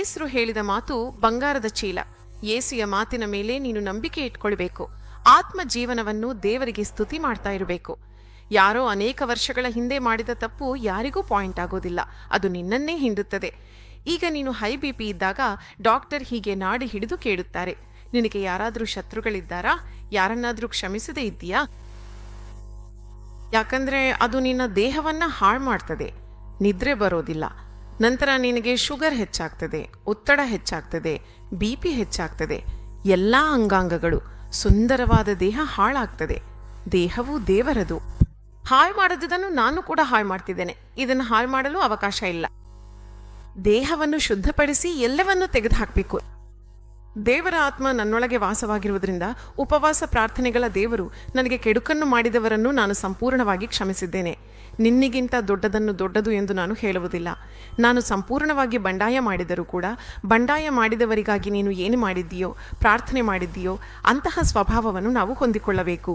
ಯೇಸು ಹೇಳಿದ ಮಾತು ಬಂಗಾರದ ಚೀಲ. ಯೇಸುಯ ಮಾತಿನ ಮೇಲೆ ನೀನು ನಂಬಿಕೆ ಇಟ್ಕೊಳ್ಬೇಕು. ಆತ್ಮ ಜೀವನವನ್ನು ದೇವರಿಗೆ ಸ್ತುತಿ ಮಾಡ್ತಾ ಇರಬೇಕು. ಯಾರೋ ಅನೇಕ ವರ್ಷಗಳ ಹಿಂದೆ ಮಾಡಿದ ತಪ್ಪು ಯಾರಿಗೂ ಪಾಯಿಂಟ್ ಆಗೋದಿಲ್ಲ, ಅದು ನಿನ್ನನ್ನೇ ಹಿಂಡುತ್ತದೆ. ಈಗ ನೀನು ಹೈ BP ಇದ್ದಾಗ ಡಾಕ್ಟರ್ ಹೀಗೆ ನಾಡಿ ಹಿಡಿದು ಕೇಳುತ್ತಾರೆ, ನಿನಗೆ ಯಾರಾದರೂ ಶತ್ರುಗಳಿದ್ದಾರಾ? ಯಾರನ್ನಾದ್ರೂ ಕ್ಷಮಿಸದೇ ಇದ್ದೀಯಾ? ಯಾಕಂದ್ರೆ ಅದು ನಿನ್ನ ದೇಹವನ್ನ ಹಾಳು ಮಾಡ್ತದೆ. ನಿದ್ರೆ ಬರೋದಿಲ್ಲ, ನಂತರ ನಿನಗೆ ಶುಗರ್ ಹೆಚ್ಚಾಗ್ತದೆ, ಒತ್ತಡ ಹೆಚ್ಚಾಗ್ತದೆ, BP ಹೆಚ್ಚಾಗ್ತದೆ. ಎಲ್ಲ ಅಂಗಾಂಗಗಳು, ಸುಂದರವಾದ ದೇಹ ಹಾಳಾಗ್ತದೆ. ದೇಹವು ದೇವರದು. ಹಾಳು ಮಾಡೋದನ್ನು ನಾನು ಕೂಡ ಹಾಳು ಮಾಡ್ತಿದ್ದೇನೆ. ಇದನ್ನು ಹಾಳು ಮಾಡಲು ಅವಕಾಶ ಇಲ್ಲ. ದೇಹವನ್ನು ಶುದ್ಧಪಡಿಸಿ ಎಲ್ಲವನ್ನೂ ತೆಗೆದುಹಾಕಬೇಕು. ದೇವರ ಆತ್ಮ ನನ್ನೊಳಗೆ ವಾಸವಾಗಿರುವುದರಿಂದ ಉಪವಾಸ ಪ್ರಾರ್ಥನೆಗಳ ದೇವರು ನನಗೆ ಕೆಡುಕನ್ನು ಮಾಡಿದವರನ್ನು ನಾನು ಸಂಪೂರ್ಣವಾಗಿ ಕ್ಷಮಿಸಿದ್ದೇನೆ. ನಿನ್ನಿಗಿಂತ ದೊಡ್ಡದನ್ನು ದೊಡ್ಡದು ಎಂದು ನಾನು ಹೇಳುವುದಿಲ್ಲ. ನಾನು ಸಂಪೂರ್ಣವಾಗಿ ಬಂಡಾಯ ಮಾಡಿದರೂ ಕೂಡ ಬಂಡಾಯ ಮಾಡಿದವರಿಗಾಗಿ ನೀನು ಏನು ಮಾಡಿದ್ದೀಯೋ, ಪ್ರಾರ್ಥನೆ ಮಾಡಿದ್ದೀಯೋ ಅಂತಹ ಸ್ವಭಾವವನ್ನು ನಾವು ಹೊಂದಿಕೊಳ್ಳಬೇಕು.